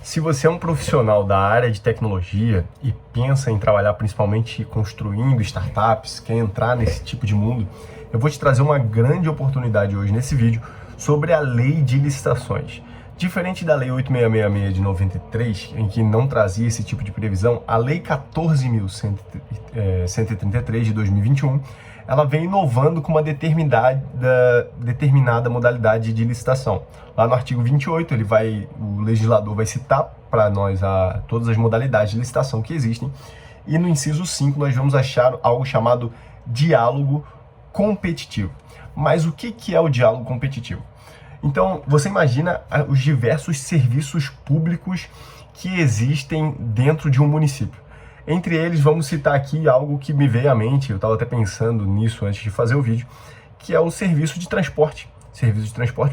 Se você é um profissional da área de tecnologia e pensa em trabalhar principalmente construindo startups, quer entrar nesse tipo de mundo, eu vou te trazer uma grande oportunidade hoje nesse vídeo sobre a lei de licitações. Diferente da lei 8666 de 93, em que não trazia esse tipo de previsão, a lei 14.133 de 2021, ela vem inovando com uma determinada modalidade de licitação. Lá no artigo 28, o legislador vai citar para nós todas as modalidades de licitação que existem, e no inciso 5 nós vamos achar algo chamado diálogo competitivo. Mas o que é o diálogo competitivo? Então, você imagina os diversos serviços públicos que existem dentro de um município. Entre eles, vamos citar aqui algo que me veio à mente, eu estava até pensando nisso antes de fazer o vídeo, que é o serviço de transporte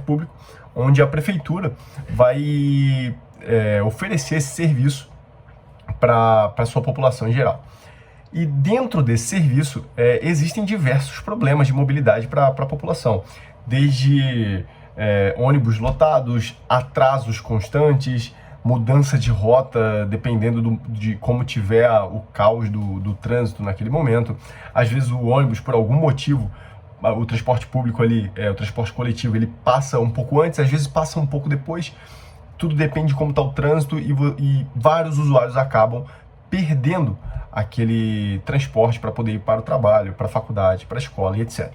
público, onde a prefeitura vai oferecer esse serviço para a sua população em geral. E dentro desse serviço existem diversos problemas de mobilidade para a população, desde ônibus lotados, atrasos constantes, mudança de rota dependendo de como tiver o caos do trânsito naquele momento. Às vezes o ônibus, por algum motivo, o transporte público ali, o transporte coletivo, ele passa um pouco antes, às vezes passa um pouco depois. Tudo depende de como está o trânsito e vários usuários acabam perdendo aquele transporte para poder ir para o trabalho, para a faculdade, para a escola e etc.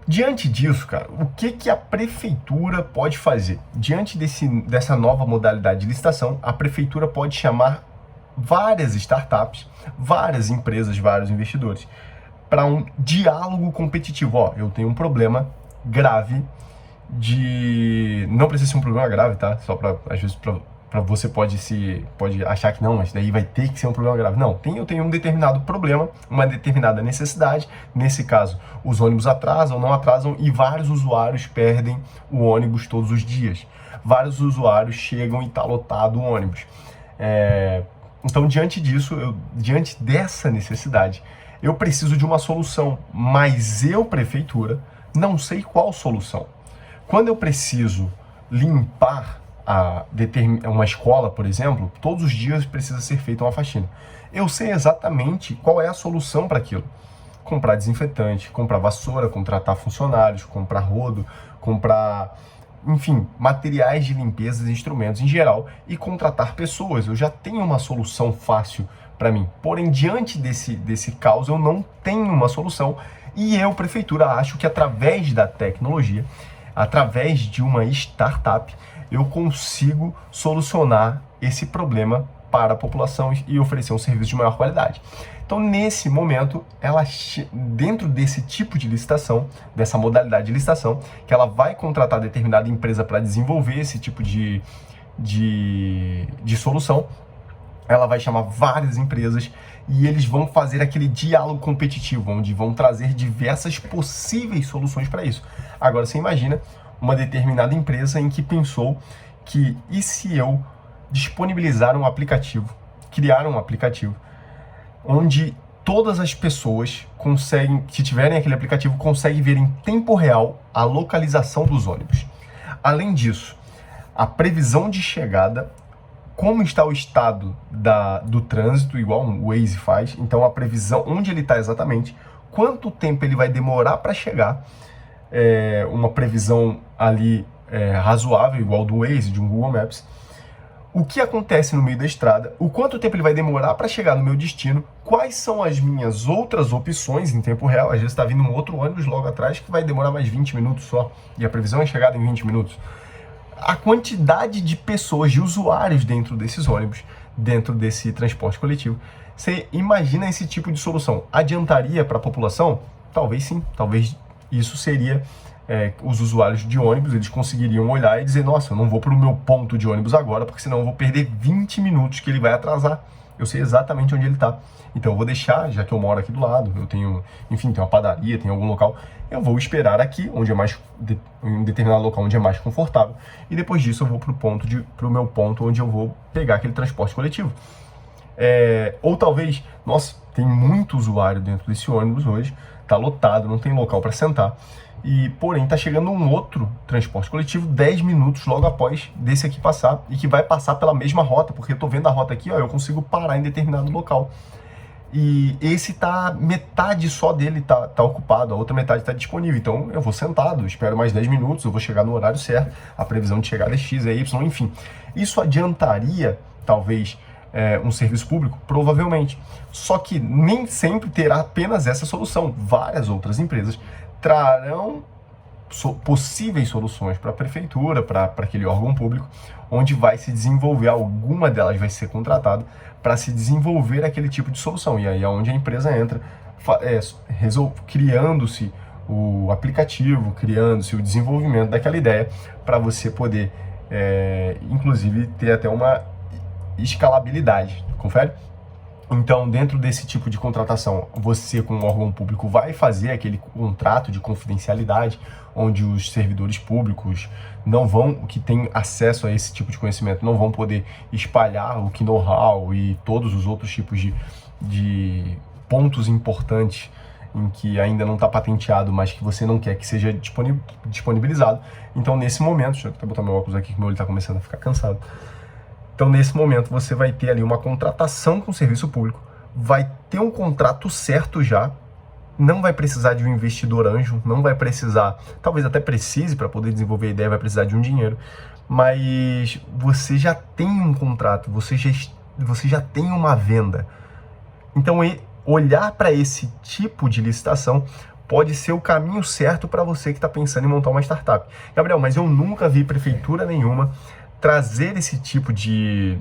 Diante disso, cara, o que a prefeitura pode fazer? Diante dessa nova modalidade de licitação, a prefeitura pode chamar várias startups, várias empresas, vários investidores, para um diálogo competitivo. Ó, eu tenho um problema grave não precisa ser um problema grave, tá? Só para, às vezes, para você pode achar que não, mas daí vai ter que ser um problema grave. Não, eu tenho um determinado problema, uma determinada necessidade. Nesse caso, os ônibus atrasam, não atrasam, e vários usuários perdem o ônibus todos os dias. Vários usuários chegam e está lotado o ônibus. Então, diante dessa necessidade, eu preciso de uma solução, mas eu, prefeitura, não sei qual solução. Quando eu preciso limpar uma escola, por exemplo, todos os dias precisa ser feita uma faxina. Eu sei exatamente qual é a solução para aquilo. Comprar desinfetante, comprar vassoura, contratar funcionários, comprar rodo, comprar, enfim, materiais de limpeza, instrumentos em geral, e contratar pessoas. Eu já tenho uma solução fácil para mim. Porém, diante desse caos, eu não tenho uma solução, e eu, prefeitura, acho que através da tecnologia, através de uma startup, eu consigo solucionar esse problema para a população e oferecer um serviço de maior qualidade. Então, nesse momento, dentro desse tipo de licitação, dessa modalidade de licitação, que ela vai contratar determinada empresa para desenvolver esse tipo de solução, ela vai chamar várias empresas e eles vão fazer aquele diálogo competitivo, onde vão trazer diversas possíveis soluções para isso. Agora, você imagina uma determinada empresa em que pensou que, e se eu disponibilizar um aplicativo, criar um aplicativo, onde todas as pessoas que tiverem aquele aplicativo, conseguem ver em tempo real a localização dos ônibus. Além disso, a previsão de chegada, como está o estado do trânsito, igual o Waze faz, então a previsão, onde ele está exatamente, quanto tempo ele vai demorar para chegar, uma previsão ali razoável, igual do Waze, de um Google Maps, o que acontece no meio da estrada, o quanto tempo ele vai demorar para chegar no meu destino, quais são as minhas outras opções em tempo real. Às vezes está vindo um outro ônibus logo atrás que vai demorar mais 20 minutos só, e a previsão é chegada em 20 minutos. A quantidade de pessoas, de usuários dentro desses ônibus, dentro desse transporte coletivo. Você imagina esse tipo de solução? Adiantaria para a população? Talvez sim, talvez isso seria os usuários de ônibus, eles conseguiriam olhar e dizer, nossa, eu não vou para o meu ponto de ônibus agora, porque senão eu vou perder 20 minutos que ele vai atrasar. Eu sei exatamente onde ele está. Então eu vou deixar, já que eu moro aqui do lado, eu tenho, enfim, tem uma padaria, tem algum local, eu vou esperar aqui, onde em um determinado local onde é mais confortável, e depois disso eu vou para o meu ponto onde eu vou pegar aquele transporte coletivo. Ou talvez, nossa, tem muito usuário dentro desse ônibus hoje, tá lotado, não tem local para sentar. Porém, está chegando um outro transporte coletivo 10 minutos logo após desse aqui passar, e que vai passar pela mesma rota, porque eu estou vendo a rota aqui, ó, eu consigo parar em determinado local. E esse metade só dele tá ocupado, a outra metade está disponível. Então eu vou sentado, espero mais 10 minutos, eu vou chegar no horário certo, a previsão de chegada é X, é Y, enfim. Isso adiantaria, talvez, um serviço público? Provavelmente. Só que nem sempre terá apenas essa solução. Várias outras empresas trarão possíveis soluções para a prefeitura, para aquele órgão público, onde vai se desenvolver, alguma delas vai ser contratada para se desenvolver aquele tipo de solução. E aí é onde a empresa entra, criando-se o aplicativo, criando-se o desenvolvimento daquela ideia, para você poder, inclusive, ter até uma escalabilidade. Confere? Então, dentro desse tipo de contratação, você, como órgão público, vai fazer aquele contrato de confidencialidade, onde os servidores públicos que têm acesso a esse tipo de conhecimento, não vão poder espalhar o know-how e todos os outros tipos de pontos importantes em que ainda não está patenteado, mas que você não quer que seja disponibilizado. Então, nesse momento, deixa eu até botar meu óculos aqui, que meu olho está começando a ficar cansado. Então, nesse momento, você vai ter ali uma contratação com o serviço público, vai ter um contrato certo já, não vai precisar de um investidor anjo, não vai precisar, talvez até precise para poder desenvolver a ideia, vai precisar de um dinheiro, mas você já tem um contrato, você já tem uma venda. Então, olhar para esse tipo de licitação pode ser o caminho certo para você que está pensando em montar uma startup. Gabriel, mas eu nunca vi prefeitura nenhuma trazer esse tipo de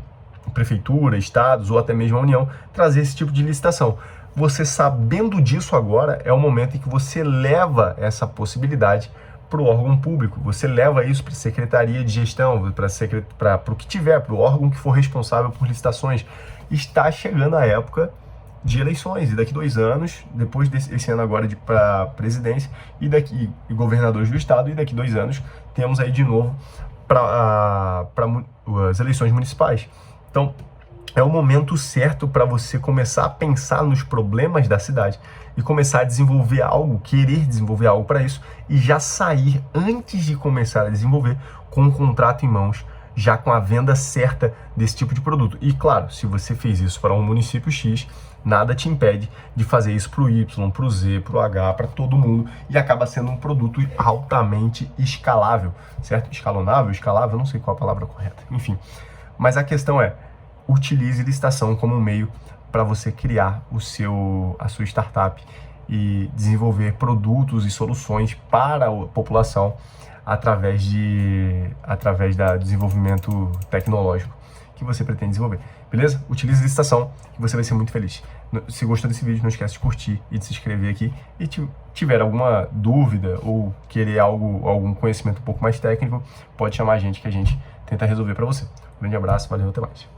prefeitura, estados ou até mesmo a União, trazer esse tipo de licitação. Você sabendo disso agora, é o momento em que você leva essa possibilidade para o órgão público, você leva isso para a Secretaria de Gestão, para o que tiver, para o órgão que for responsável por licitações. Está chegando a época de eleições, e daqui 2 anos, depois desse ano agora para presidência, e governadores do estado, e daqui 2 anos temos aí de novo para as eleições municipais. Então, é o momento certo para você começar a pensar nos problemas da cidade e começar a desenvolver algo, querer desenvolver algo para isso, e já sair, antes de começar a desenvolver, com um contrato em mãos, já com a venda certa desse tipo de produto. E claro, se você fez isso para um município X, nada te impede de fazer isso para o Y, para o Z, para o H, para todo mundo, e acaba sendo um produto altamente escalável, certo? Escalonável, escalável, não sei qual a palavra correta, enfim. Mas a questão é, utilize licitação como um meio para você criar a sua startup e desenvolver produtos e soluções para a população através do desenvolvimento tecnológico que você pretende desenvolver. Beleza? Utilize licitação que você vai ser muito feliz. Se gostou desse vídeo, não esquece de curtir e de se inscrever aqui. E tiver alguma dúvida ou querer algum conhecimento um pouco mais técnico, pode chamar a gente que a gente tenta resolver para você. Um grande abraço, valeu, até mais.